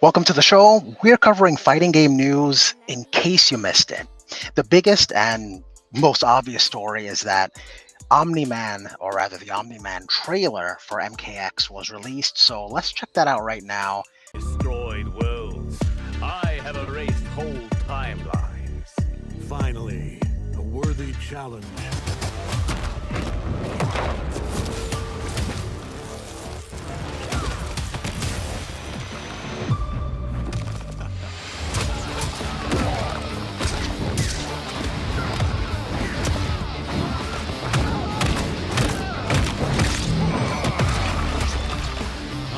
Welcome to the show. We're covering fighting game news in case you missed it. The biggest and most obvious story is that Omni Man, or rather the Omni Man trailer for MKX was released. So let's check that out right now. Destroyed worlds. I have erased whole timelines. Finally, a worthy challenge.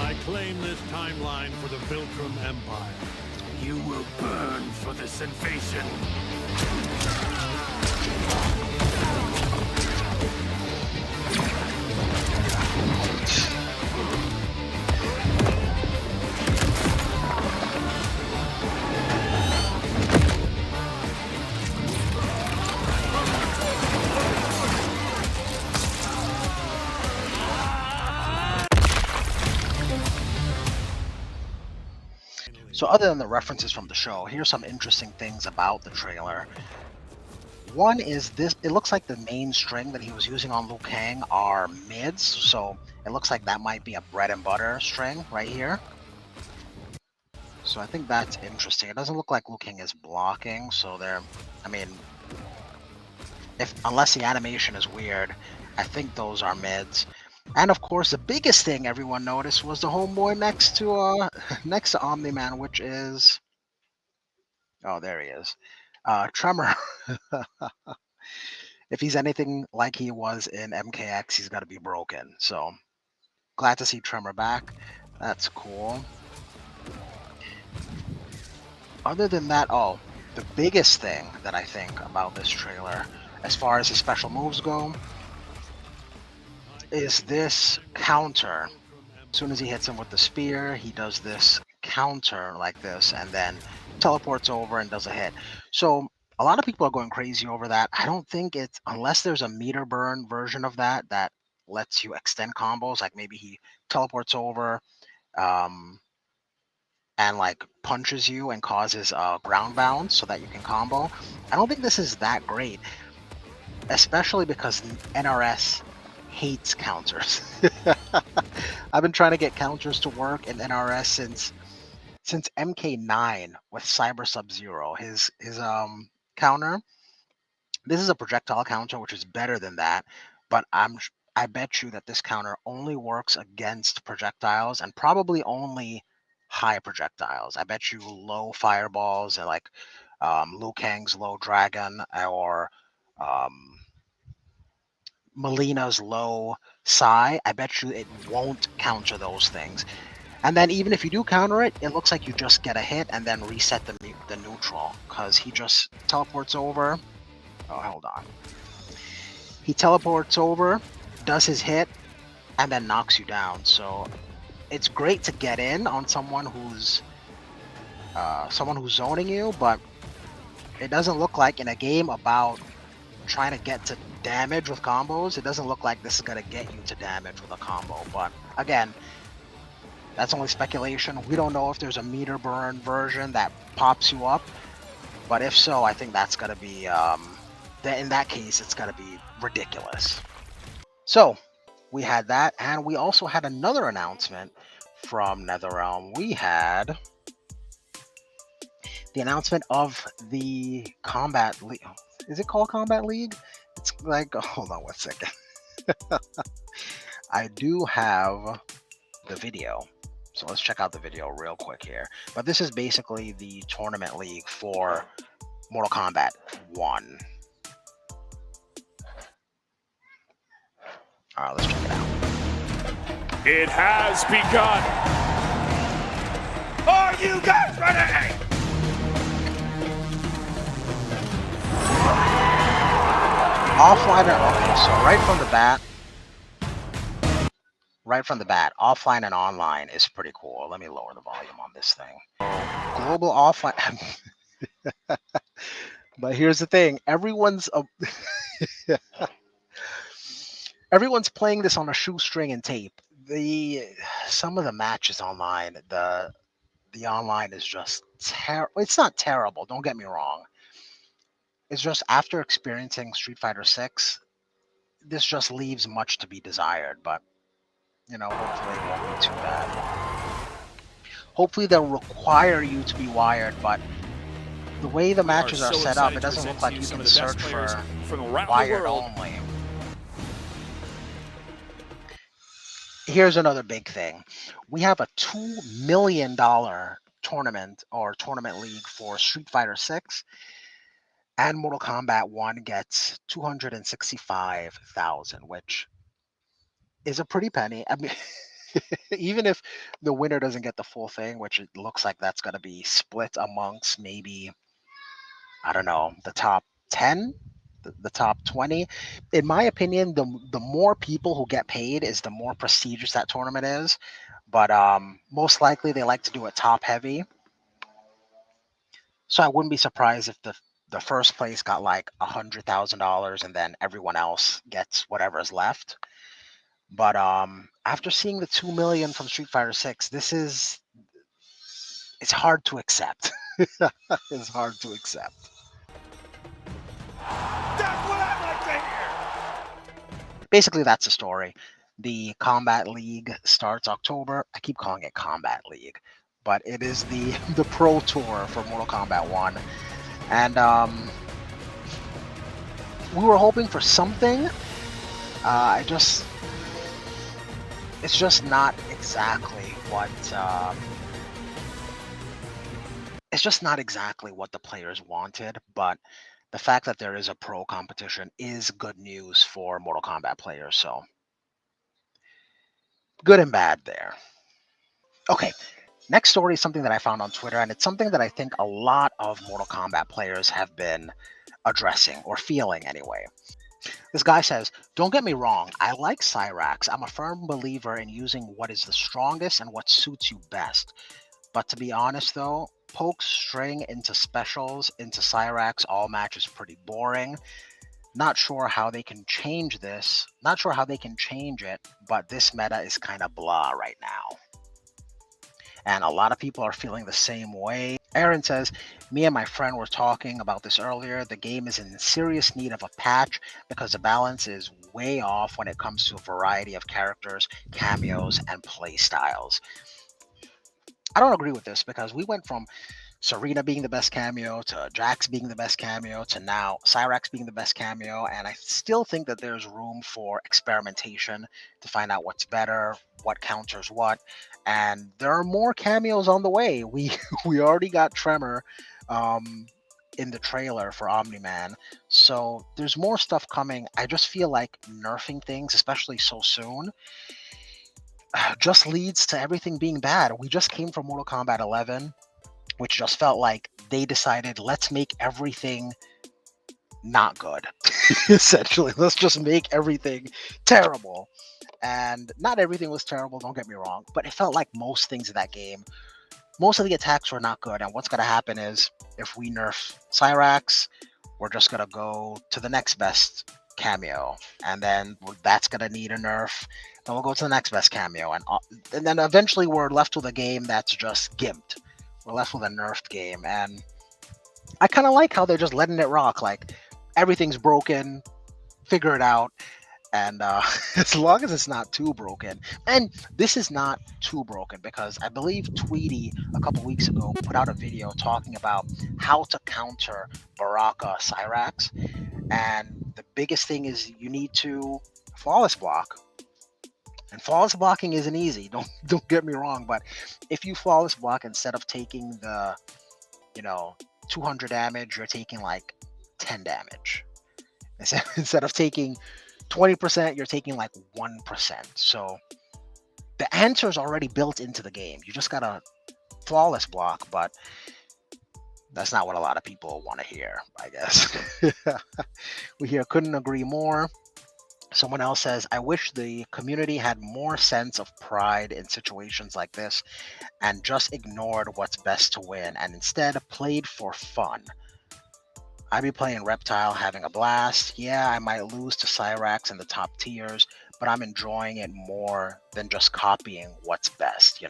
I claim this timeline for the Viltrum Empire. You will burn for this invasion. So, other than the references from the show, here's some interesting things about the trailer. One is this: it looks like the main string that he was using on Liu Kang are mids, so it looks like that might be a bread and butter string right here. So I think that's interesting. It doesn't look like Liu Kang is blocking, so I mean, unless the animation is weird, I think those are mids. And of course, the biggest thing everyone noticed was the homeboy next to next to Omni Man, which is, oh, there he is, Tremor. If he's anything like he was in MKX, he's got to be broken. So glad to see Tremor back. That's cool. Other than that, oh, the biggest thing that I think about this trailer, as far as his special moves go, is this counter. As soon as he hits him with the spear, he does this counter like this, and then teleports over and does a hit. So a lot of people are going crazy over that. I don't think it's, unless there's a meter burn version of that that lets you extend combos, like maybe he teleports over and like punches you and causes ground bounds so that you can combo. I don't think this is that great, especially because NRS hates counters. I've been trying to get counters to work in NRS since MK9 with Cyber Sub-Zero. His counter. This is a projectile counter, which is better than that, but I bet you that this counter only works against projectiles and probably only high projectiles. I bet you low fireballs and like Liu Kang's low dragon or um, Melina's low Psy. I bet you it won't counter those things. And then even if you do counter it, it looks like you just get a hit and then reset the neutral because he just teleports over. Oh, hold on. He teleports over, does his hit, and then knocks you down. So it's great to get in on someone who's zoning you, but it doesn't look like in a game about trying to get to damage with combos, it doesn't look like this is gonna get you to damage with a combo. But again, that's only speculation. We don't know if there's a meter burn version that pops you up, but if so, I think that's gonna be in that case, it's gonna be ridiculous. So we had that, and we also had another announcement from NetherRealm. We had the announcement of the Combat League. Is it called Combat League? It's like, hold on one second. I do have the video. So let's check out the video real quick here. But this is basically the tournament league for Mortal Kombat 1. All right, let's check it out. It has begun. Are you guys ready? Offline and okay, so right from the bat, offline and online is pretty cool. Let me lower the volume on this thing. Global offline. But here's the thing: everyone's playing this on a shoestring and tape. Some of the matches online, the online is just terrible. It's not terrible, don't get me wrong. It's just after experiencing Street Fighter 6, this just leaves much to be desired, but hopefully it won't be too bad. Hopefully they'll require you to be wired, but the way the matches are set up, it doesn't look like you can search for wired only. Here's another big thing. We have a $2 million tournament or tournament league for Street Fighter 6, and Mortal Kombat 1 gets 265,000, which is a pretty penny. I mean, even if the winner doesn't get the full thing, which it looks like that's going to be split amongst maybe, I don't know, the top 10, the top 20. In my opinion, the more people who get paid is the more prestigious that tournament is. But most likely they like to do it top heavy. So I wouldn't be surprised if the first place got like $100,000 and then everyone else gets whatever's left. But after seeing the 2 million from Street Fighter 6, it's hard to accept. It's hard to accept. That's what I like to hear! Basically, that's the story. The Kombat League starts October. I keep calling it Kombat League, but it is the the Pro Tour for Mortal Kombat 1. And we were hoping for something. It's just not exactly what it's just not exactly what the players wanted, but the fact that there is a pro competition is good news for Mortal Kombat players, so good and bad there. Okay, next story is something that I found on Twitter, and it's something that I think a lot of Mortal Kombat players have been addressing, or feeling anyway. This guy says, "Don't get me wrong, I like Cyrax. I'm a firm believer in using what is the strongest and what suits you best. But to be honest though, poke string into specials into Cyrax all match is pretty boring. Not sure how they can change this. Not sure how they can change it, but this meta is kind of blah right now." And a lot of people are feeling the same way. Aaron says, "Me and my friend were talking about this earlier. The game is in serious need of a patch because the balance is way off when it comes to a variety of characters, cameos, and play styles." I don't agree with this because we went from Serena being the best cameo to Jax being the best cameo to now Cyrax being the best cameo, and I still think that there's room for experimentation to find out what's better, what counters what, and there are more cameos on the way. We we already got Tremor in the trailer for Omni Man, so there's more stuff coming. I just feel like nerfing things, especially so soon, just leads to everything being bad. We just came from Mortal Kombat 11, which just felt like they decided, let's make everything not good. Essentially, let's just make everything terrible. And not everything was terrible, don't get me wrong, but it felt like most things in that game, most of the attacks were not good. And what's going to happen is if we nerf Cyrax, we're just going to go to the next best cameo, and then that's going to need a nerf. Then we'll go to the next best cameo, and then eventually we're left with a game that's just gimped. We're left with a nerfed game, and I kind of like how they're just letting it rock. Like, everything's broken, figure it out, and as long as it's not too broken. And this is not too broken because I believe Tweety a couple weeks ago put out a video talking about how to counter Baraka Cyrax, and the biggest thing is you need to flawless block. And flawless blocking isn't easy. Don't get me wrong, but if you flawless block instead of taking the 200 damage, you're taking like 10 damage. Instead of taking 20%, you're taking like 1%. So the answer is already built into the game. You just gotta flawless block, but that's not what a lot of people want to hear, I guess. We here couldn't agree more. Someone else says, "I wish the community had more sense of pride in situations like this and just ignored what's best to win and instead played for fun. I'd be playing Reptile, having a blast. Yeah, I might lose to Cyrax in the top tiers, but I'm enjoying it more than just copying what's best,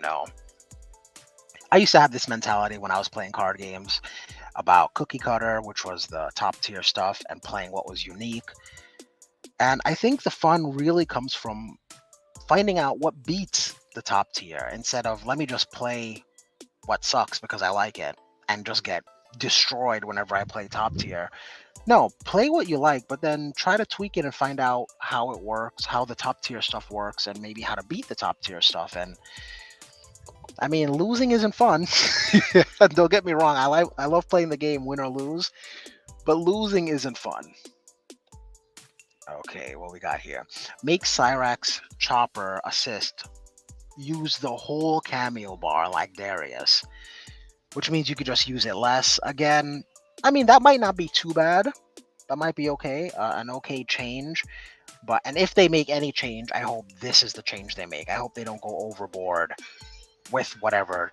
I used to have this mentality when I was playing card games about cookie cutter, which was the top tier stuff, and playing what was unique. And I think the fun really comes from finding out what beats the top tier instead of let me just play what sucks because I like it and just get destroyed whenever I play top tier. No, play what you like, but then try to tweak it and find out how it works, how the top tier stuff works, and maybe how to beat the top tier stuff. And I mean, losing isn't fun. Don't get me wrong. I love playing the game, win or lose, but losing isn't fun. Okay, what we got here? Make Cyrax Chopper assist. Use the whole cameo bar like Darius, which means you could just use it less. Again, I mean, that might not be too bad. That might be okay, an okay change. But and if they make any change, I hope this is the change they make. I hope they don't go overboard with whatever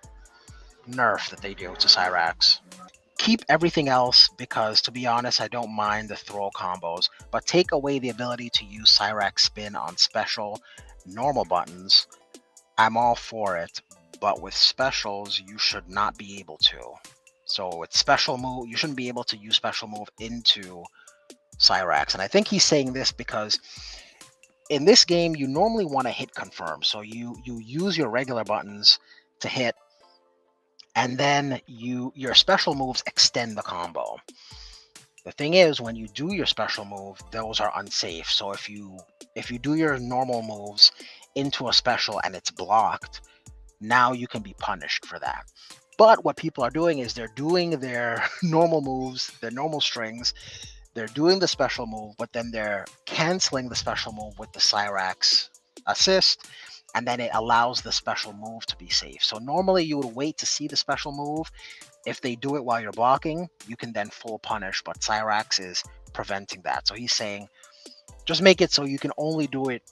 nerf that they do to Cyrax. Keep everything else because, to be honest, I don't mind the throw combos, but take away the ability to use Cyrax spin on special, normal buttons. I'm all for it, but with specials, you should not be able to. So with special move, you shouldn't be able to use special move into Cyrax. And I think he's saying this because in this game, you normally want to hit confirm. So you use your regular buttons to hit, and then your special moves extend the combo. The thing is, when you do your special move, those are unsafe. So if you do your normal moves into a special and it's blocked, now you can be punished for that. But what people are doing is they're doing their normal moves, their normal strings, they're doing the special move, but then they're canceling the special move with the Cyrax assist, and then it allows the special move to be safe. So normally you would wait to see the special move. If they do it while you're blocking, you can then full punish, but Cyrax is preventing that. So he's saying, just make it so you can only do it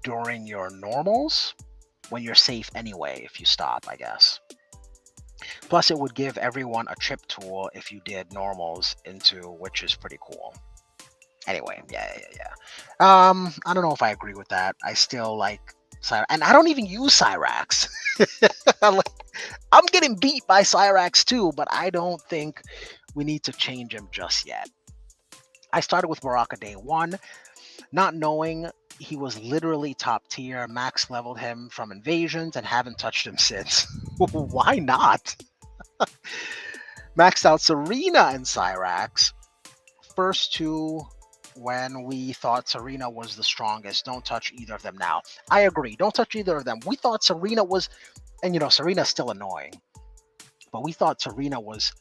during your normals when you're safe anyway, if you stop, I guess. Plus, it would give everyone a chip tool if you did normals into, which is pretty cool. Anyway, yeah. I don't know if I agree with that. I still like Cyrax, and I don't even use Cyrax. I'm getting beat by Cyrax too, but I don't think we need to change him just yet. I started with Baraka day one, not knowing he was literally top tier. Max leveled him from invasions and haven't touched him since. Why not? Maxed out Serena and Cyrax. First two when we thought Serena was the strongest. Don't touch either of them now. I agree. Don't touch either of them. We thought Serena was, and Serena's still annoying, but we thought Serena was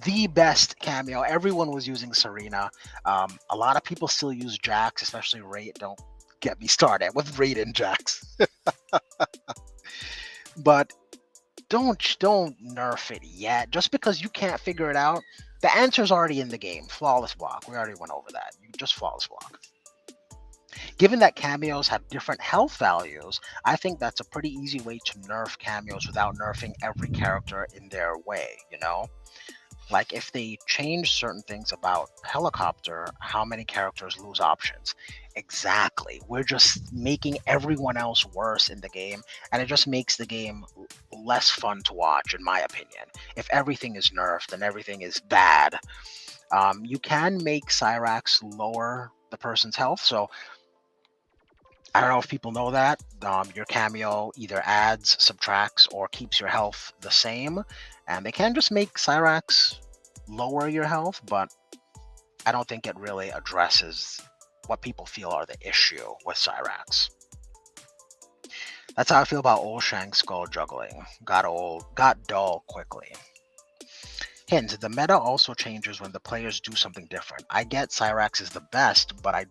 the best cameo. Everyone was using Serena. A lot of people still use Jax, especially Raid. Don't get me started with Raid and Jax. But don't nerf it yet. Just because you can't figure it out, the answer's already in the game. Flawless block. We already went over that. You just flawless block. Given that cameos have different health values, I think that's a pretty easy way to nerf cameos without nerfing every character in their way, Like if they change certain things about helicopter, how many characters lose options? Exactly. We're just making everyone else worse in the game, and it just makes the game less fun to watch, in my opinion. If everything is nerfed and everything is bad, you can make Cyrax lower the person's health. So I don't know if people know that. Your cameo either adds, subtracts, or keeps your health the same. And they can just make Cyrax lower your health, but I don't think it really addresses what people feel are the issue with Cyrax. That's how I feel about old Shank skull juggling. Got dull quickly. Hint, the meta also changes when the players do something different. I get Cyrax is the best, but I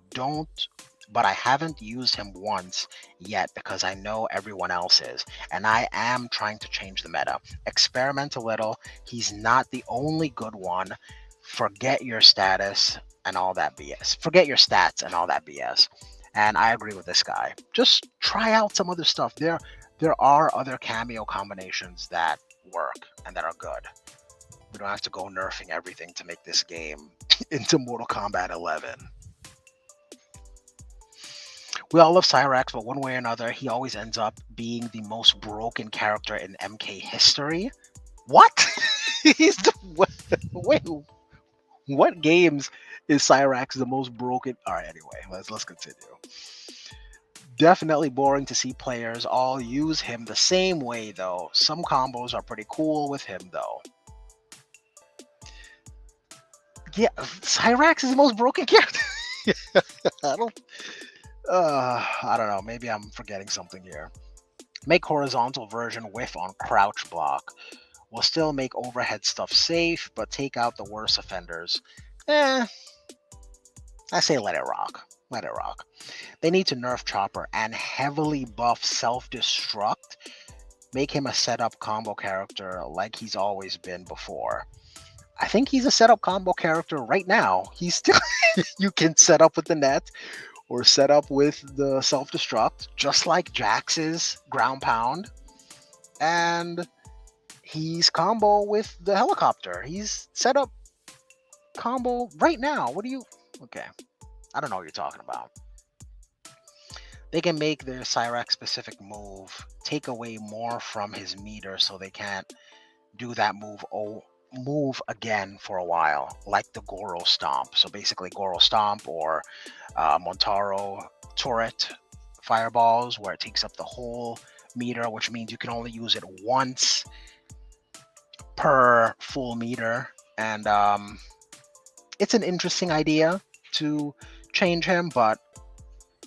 haven't used him once yet because I know everyone else is, and I am trying to change the meta. Experiment a little. He's not the only good one. Forget your status and all that BS. Forget your stats and all that BS. And I agree with this guy. Just try out some other stuff. There are other cameo combinations that work and that are good. We don't have to go nerfing everything to make this game into Mortal Kombat 11. We all love Cyrax, but one way or another, he always ends up being the most broken character in MK history. What? He's the wait. What games is Cyrax the most broken? All right, anyway, let's continue. Definitely boring to see players all use him the same way, though. Some combos are pretty cool with him, though. Yeah, Cyrax is the most broken character. I don't. I don't know. Maybe I'm forgetting something here. Make horizontal version whiff on crouch block. Will still make overhead stuff safe, but take out the worst offenders. I say let it rock. Let it rock. They need to nerf Chopper and heavily buff self-destruct. Make him a setup combo character like he's always been before. I think he's a setup combo character right now. He's still you can set up with the net or set up with the self-destruct, just like Jax's ground pound. And he's combo with the helicopter. He's set up combo right now. What do you... Okay. I don't know what you're talking about. They can make their Cyrax specific move take away more from his meter so they can't do that move again for a while, like the Goro Stomp. So basically Goro Stomp or Montaro Turret Fireballs, where it takes up the whole meter, which means you can only use it once per full meter. And it's an interesting idea to change him, but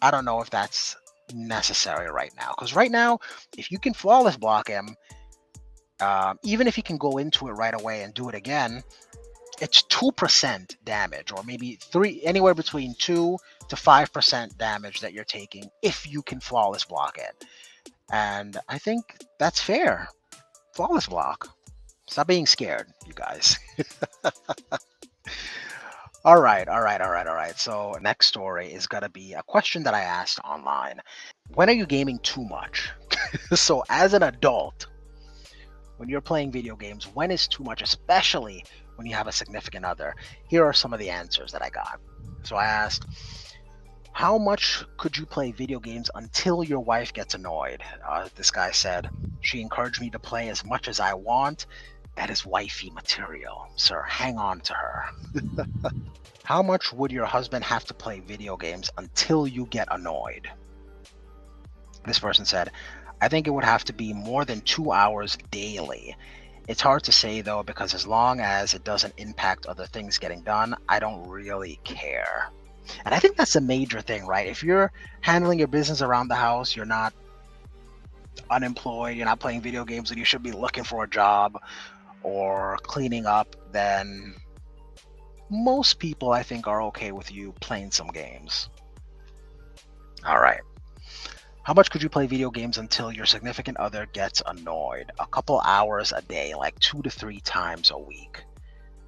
I don't know if that's necessary right now. Because right now, if you can flawless block him, even if you can go into it right away and do it again, it's 2% damage, or maybe anywhere between 2 to 5% damage that you're taking if you can flawless block it. And I think that's fair. Flawless block. Stop being scared, you guys. All right. So next story is gonna be a question that I asked online. When are you gaming too much? So as an adult, when you're playing video games, when is too much, especially when you have a significant other? Here are some of the answers that I got. So I asked, how much could you play video games until your wife gets annoyed? This guy said, she encouraged me to play as much as I want. That is wifey material, sir. Hang on to her. How much would your husband have to play video games until you get annoyed? This person said, I think it would have to be more than 2 hours daily. It's hard to say though, because as long as it doesn't impact other things getting done, I don't really care. And I think that's a major thing, right? If you're handling your business around the house, you're not unemployed, you're not playing video games, and you should be looking for a job or cleaning up, then most people, I think, are okay with you playing some games. All right. How much could you play video games until your significant other gets annoyed? A couple hours a day, like 2 to 3 times a week.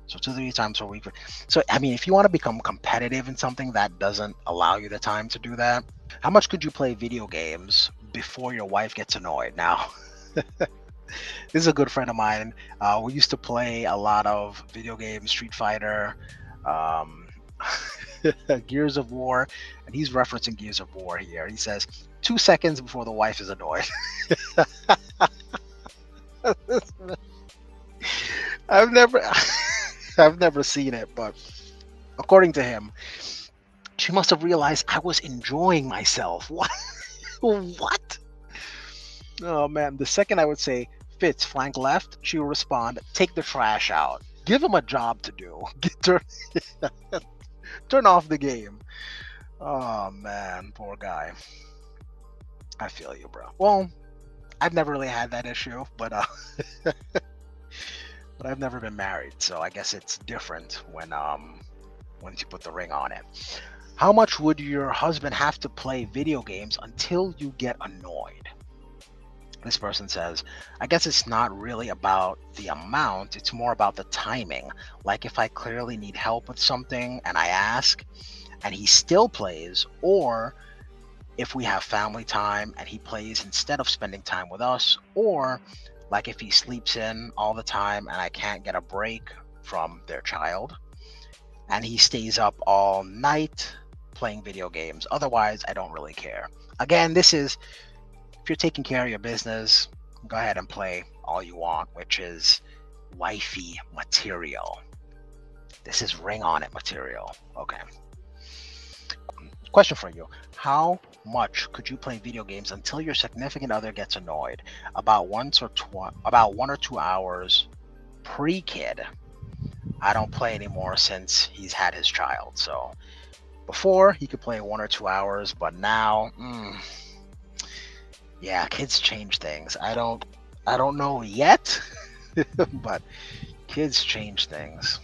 So 2 to 3 times a week. So, I mean, if you want to become competitive in something that doesn't allow you the time to do that, how much could you play video games before your wife gets annoyed? Now, this is a good friend of mine. We used to play a lot of video games, Street Fighter, Gears of War, and he's referencing Gears of War here. He says 2 seconds before the wife is annoyed. I've never seen it, but according to him, she must have realized I was enjoying myself. What? What? Oh man, the second I would say Fitz flank left, she will respond, take the trash out. Give him a job to do. Turn off the game. Oh man, poor guy. I feel you, bro. Well, I've never really had that issue, but but I've never been married, so I guess it's different when once you put the ring on it. How much would your husband have to play video games until you get annoyed? This person says, I guess it's not really about the amount, it's more about the timing. Like if I clearly need help with something and I ask and he still plays, or if we have family time and he plays instead of spending time with us, or like if he sleeps in all the time and I can't get a break from their child and he stays up all night playing video games. Otherwise, I don't really care. Again, this is if you're taking care of your business, go ahead and play all you want, which is wifey material. This is ring on it material. Okay. Question for you. How much could you play video games until your significant other gets annoyed? About 1 or 2 hours pre-kid. I don't play anymore since he's had his child. So before he could play 1 or 2 hours, but now, yeah, kids change things. I don't know yet, but kids change things.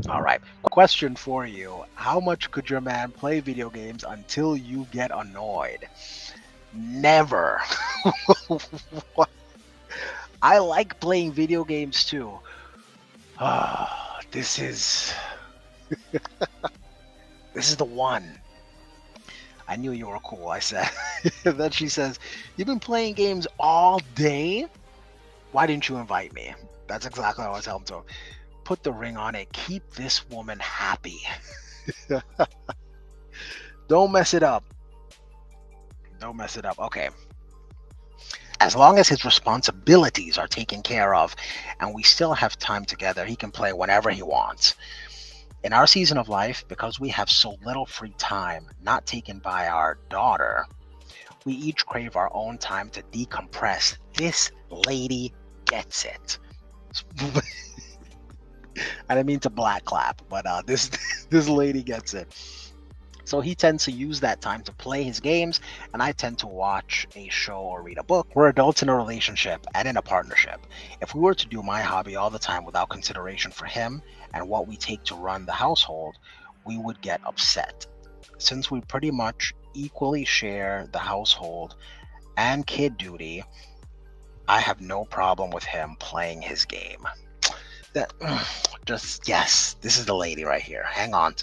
All right. Question for you. How much could your man play video games until you get annoyed? Never. What? I like playing video games too. This is this is the one. I knew you were cool, I said. Then she says, "You've been playing games all day? Why didn't you invite me?" That's exactly what I tell him to. Put the ring on it. Keep this woman happy. Don't mess it up. Don't mess it up. Okay. As long as his responsibilities are taken care of and we still have time together, he can play whenever he wants. In our season of life, because we have so little free time not taken by our daughter, we each crave our own time to decompress. This lady gets it. I didn't mean to black clap, but this lady gets it. So he tends to use that time to play his games, and I tend to watch a show or read a book. We're adults in a relationship and in a partnership. If we were to do my hobby all the time without consideration for him and what we take to run the household, we would get upset. Since we pretty much equally share the household and kid duty, I have no problem with him playing his game. That just, yes, this is the lady right here. Hang on.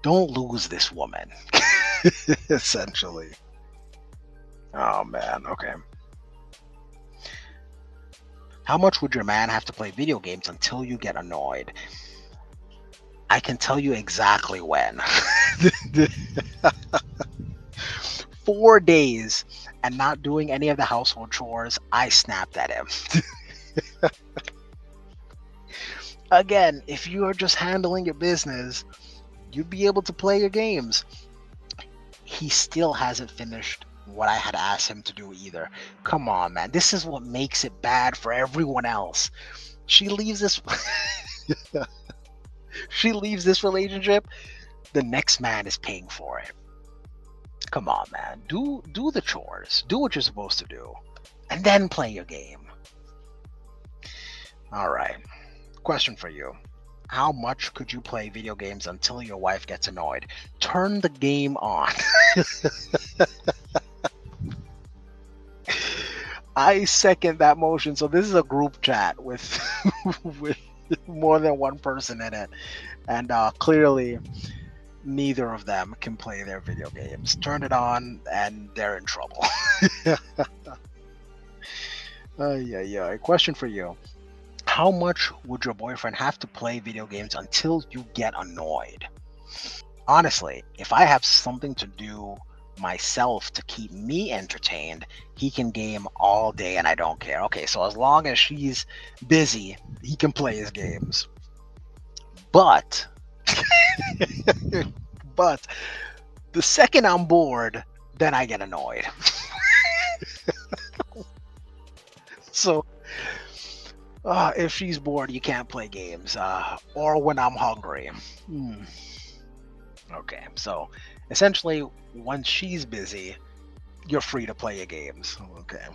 Don't lose this woman. Essentially. Oh man, okay. How much would your man have to play video games until you get annoyed? I can tell you exactly when. 4 days and not doing any of the household chores, I snapped at him. Again, if you are just handling your business, you'd be able to play your games. He still hasn't finished what I had asked him to do either. Come on, man. This is what makes it bad for everyone else. She leaves this she leaves this relationship, the next man is paying for it. Come on, man. Do the chores. Do what you're supposed to do. And then play your game. All right. Question for you. How much could you play video games until your wife gets annoyed? Turn the game on. I second that motion. So this is a group chat with with more than one person in it, and clearly neither of them can play their video games. Turn it on and they're in trouble. Yeah. Question for you. How much would your boyfriend have to play video games until you get annoyed? Honestly, if I have something to do myself to keep me entertained, he can game all day and I don't care. Okay, so as long as she's busy, he can play his games. But but the second I'm bored, then I get annoyed. So if she's bored, you can't play games. Or when I'm hungry. Okay, so essentially, once she's busy, you're free to play your games. Okay.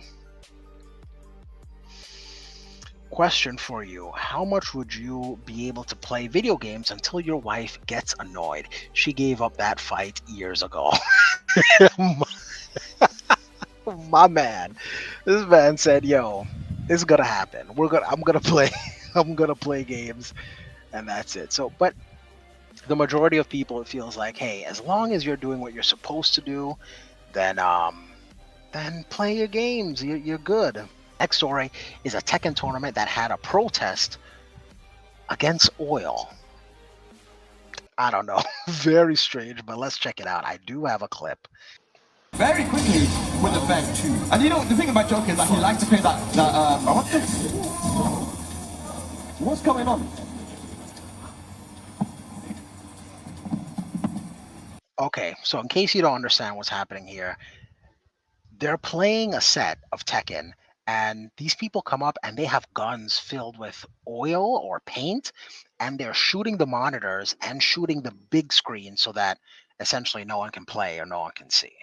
Question for you. How much would you be able to play video games until your wife gets annoyed? She gave up that fight years ago. My man. This man said, yo, it's gonna happen. I'm gonna play games, and that's it. So, but the majority of people, it feels like, hey, as long as you're doing what you're supposed to do, then play your games. You're good. Next story is a Tekken tournament that had a protest against oil. I don't know. Very strange, but let's check it out. I do have a clip. Very quickly with the Fed too. And you know, the thing about Joker is that he likes to play that what the... What's going on? Okay, so in case you don't understand what's happening here, they're playing a set of Tekken, and these people come up and they have guns filled with oil or paint, and they're shooting the monitors and shooting the big screen so that essentially no one can play or no one can see.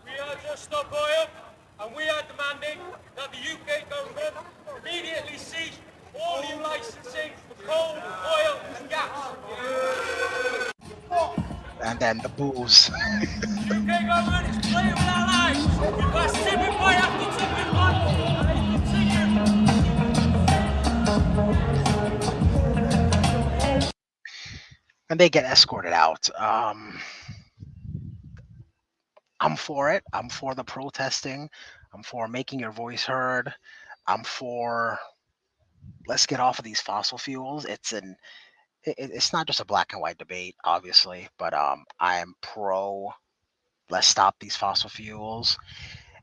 We are just stop oil, and we are demanding that the UK government immediately cease all new licensing for coal, oil, and gas. And then the boos. UK government is playing with our lives. We've got tipping point after tipping point, and they continue. And they get escorted out. I'm for it. I'm for the protesting. I'm for making your voice heard. I'm for let's get off of these fossil fuels. It's not just a black and white debate, obviously, but I am pro let's stop these fossil fuels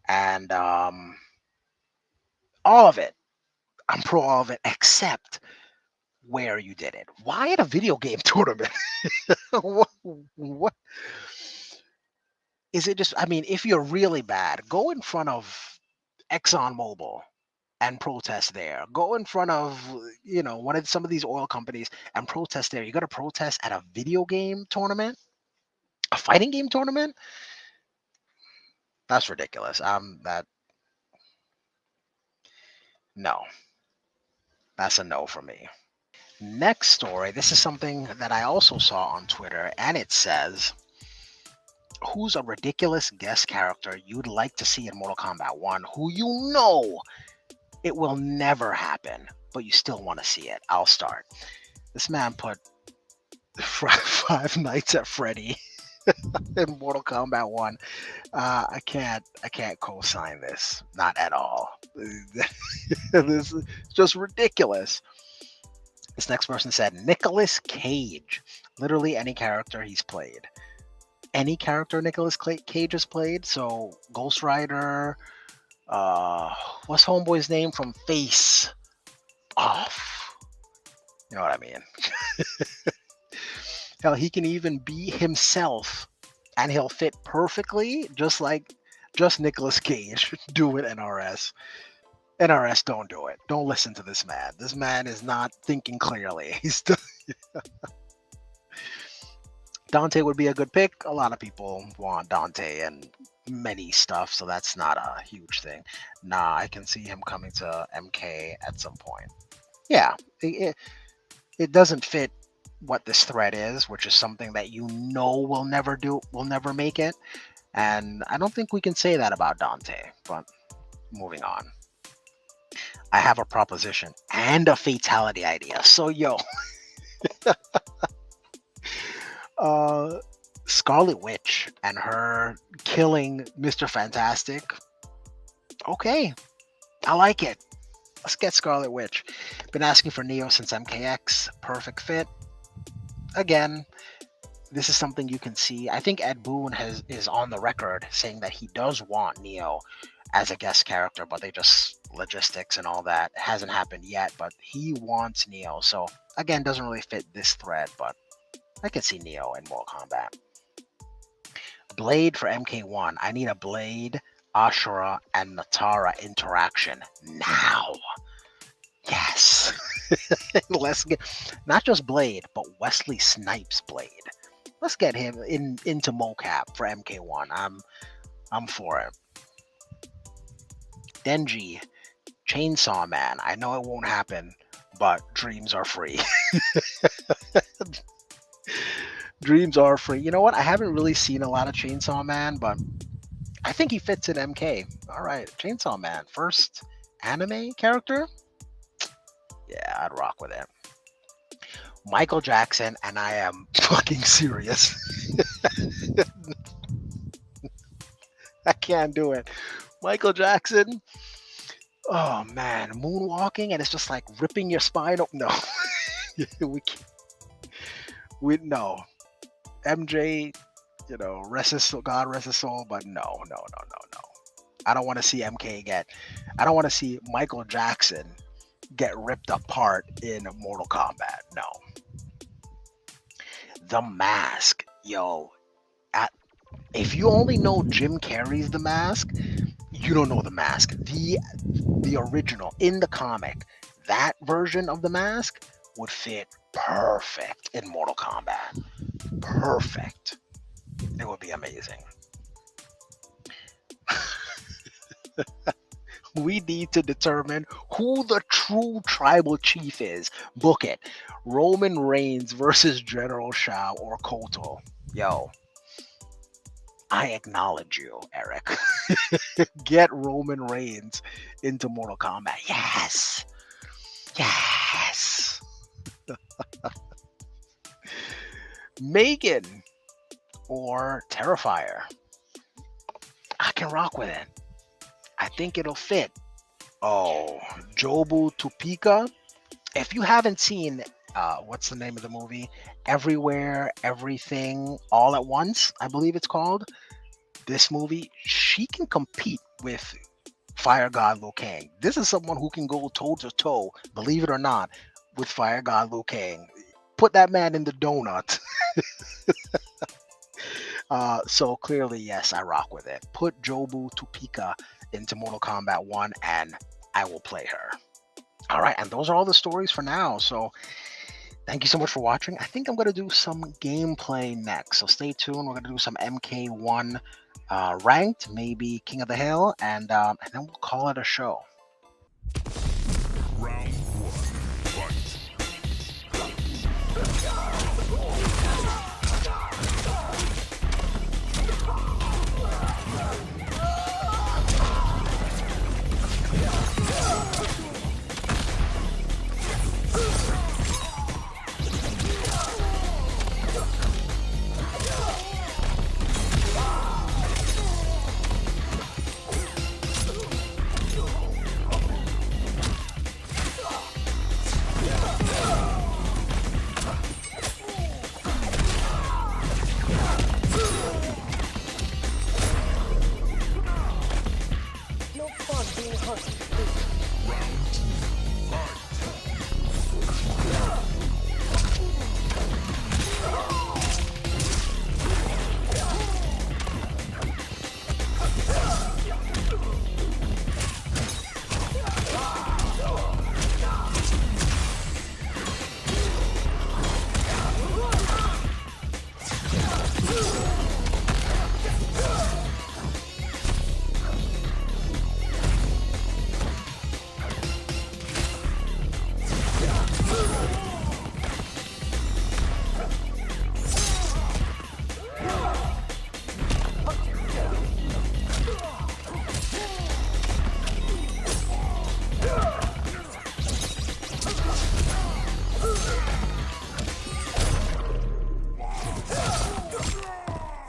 and all of it. I'm pro all of it except where you did it. Why at a video game tournament? what is it? Just I mean, if you're really bad, go in front of ExxonMobil and protest there. Go in front of one of some of these oil companies and protest there. You got to protest at a video game tournament, a fighting game tournament. That's ridiculous. No, that's a no for me. Next story. This is something that I also saw on Twitter, and it says, "Who's a ridiculous guest character you'd like to see in Mortal Kombat 1 who you know it will never happen, but you still want to see it?" I'll start. This man put Five Nights at Freddy in Mortal Kombat 1. I can't co-sign this. Not at all. This is just ridiculous. This next person said Nicolas Cage. Literally any character he's played. Any character Nicolas Cage has played. So Ghost Rider. What's Homeboy's name from Face Off? You know what I mean? Hell, he can even be himself, and he'll fit perfectly, just Nicolas Cage. Do it, NRS. NRS, don't do it. Don't listen to this man. This man is not thinking clearly. Dante would be a good pick. A lot of people want Dante and many stuff, so that's not a huge thing. Nah, I can see him coming to MK at some point. Yeah, it doesn't fit what this thread is, which is something that will never make it. And I don't think we can say that about Dante, but moving on. I have a proposition and a fatality idea. So, Scarlet Witch and her killing Mr. Fantastic. Okay, I like it. Let's get Scarlet Witch. Been asking for Neo since MKX. Perfect fit. Again, this is something you can see. I think Ed Boon is on the record saying that he does want Neo as a guest character, but they just logistics and all that. It hasn't happened yet, but he wants Neo. So again, doesn't really fit this thread, but I can see Neo in Mortal Kombat. Blade for MK1. I need a Blade, Ashura, and Natara interaction now. Yes. Let's get not just Blade, but Wesley Snipes Blade. Let's get him into mocap for MK1. I'm for it. Denji, Chainsaw Man. I know it won't happen, but dreams are free. Dreams are free. You know what? I haven't really seen a lot of Chainsaw Man, but I think he fits in MK. All right, Chainsaw Man, first anime character. Yeah, I'd rock with it. Michael Jackson, and I am fucking serious. I can't do it. Michael Jackson, Oh man, moonwalking and it's just like ripping your spine up. No, we can't, we no. MJ, rest his soul, God rest his soul, but no, no, no, no, no. I don't want to see MK get. I don't want to see Michael Jackson get ripped apart in Mortal Kombat. No. The Mask, yo. If you only know Jim Carrey's The Mask, you don't know The Mask. The original in the comic, that version of The Mask would fit perfect in Mortal Kombat. Perfect. It would be amazing. We need to determine who the true tribal chief is. Book it. Roman Reigns versus General Shao or Koto. Yo, I acknowledge you, Eric. Get Roman Reigns into Mortal Kombat. Yes. Yes. Megan or Terrifier. I can rock with it. I think it'll fit. Oh, Jobu Topeka. If you haven't seen, what's the name of the movie? Everywhere, Everything, All at Once, I believe it's called. This movie, she can compete with Fire God Liu Kang. This is someone who can go toe to toe, believe it or not, with Fire God Liu Kang. Put that man in the donut. So clearly, yes, I rock with it. Put Jobu Topeka into Mortal Kombat 1 and I will play her. All right, and those are all the stories for now. So thank you so much for watching. I think I'm going to do some gameplay next. So stay tuned. We're going to do some MK1 ranked, maybe King of the Hill, and then we'll call it a show. Round one, fight.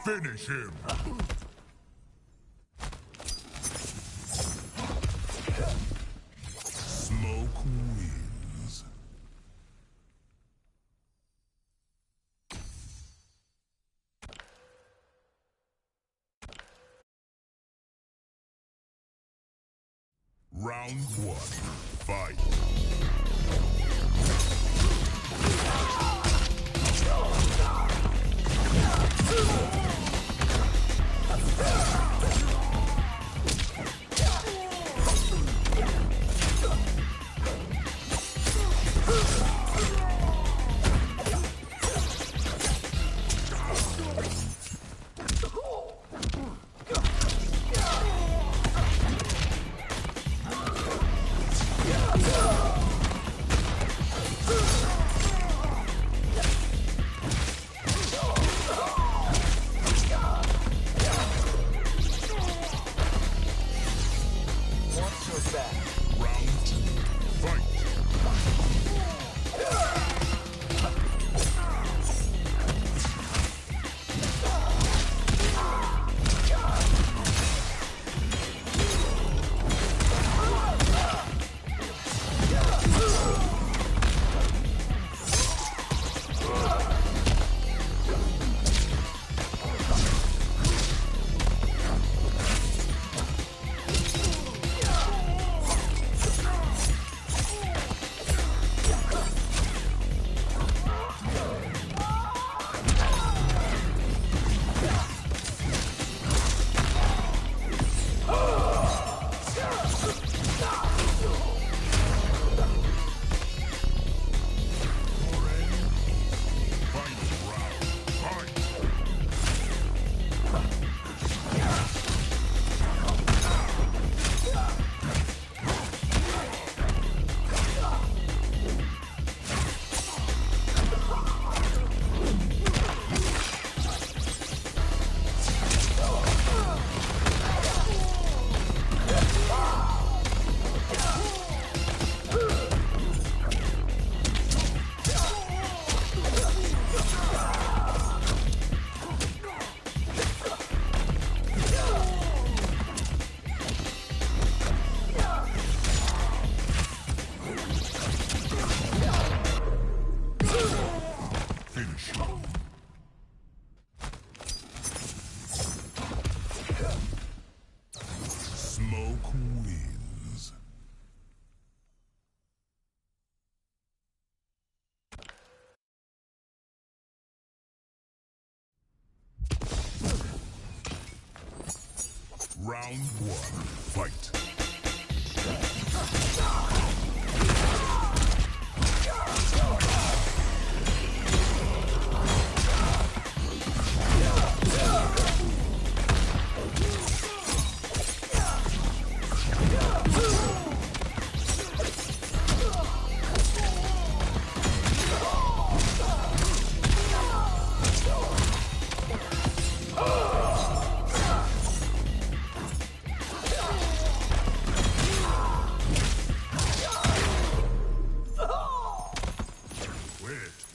Finish him. Smoke wins. Round one, fight. Round one, fight.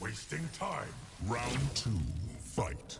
Wasting time. Round two, fight.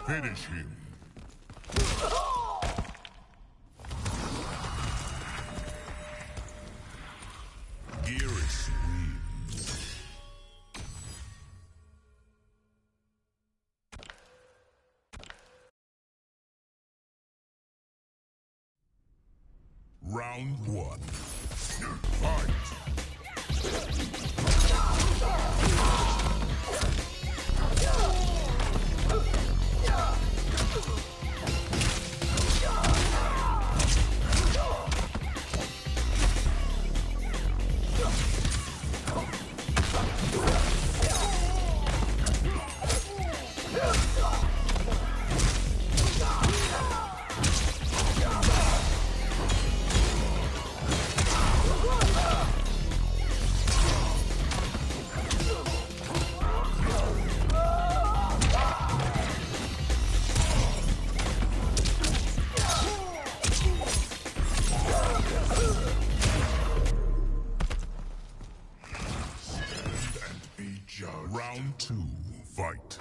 Finish him. Gearus wins. Round one. Fight. Round two, fight.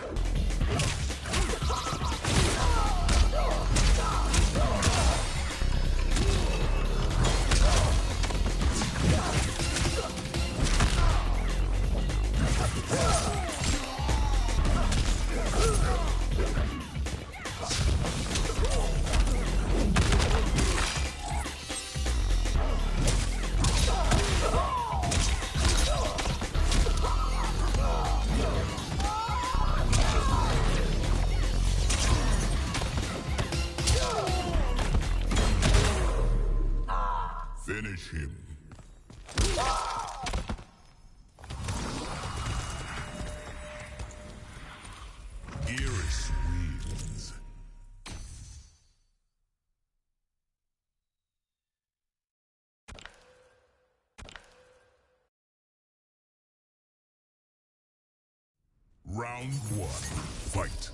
Finish him. Gearus wins. Round one, fight.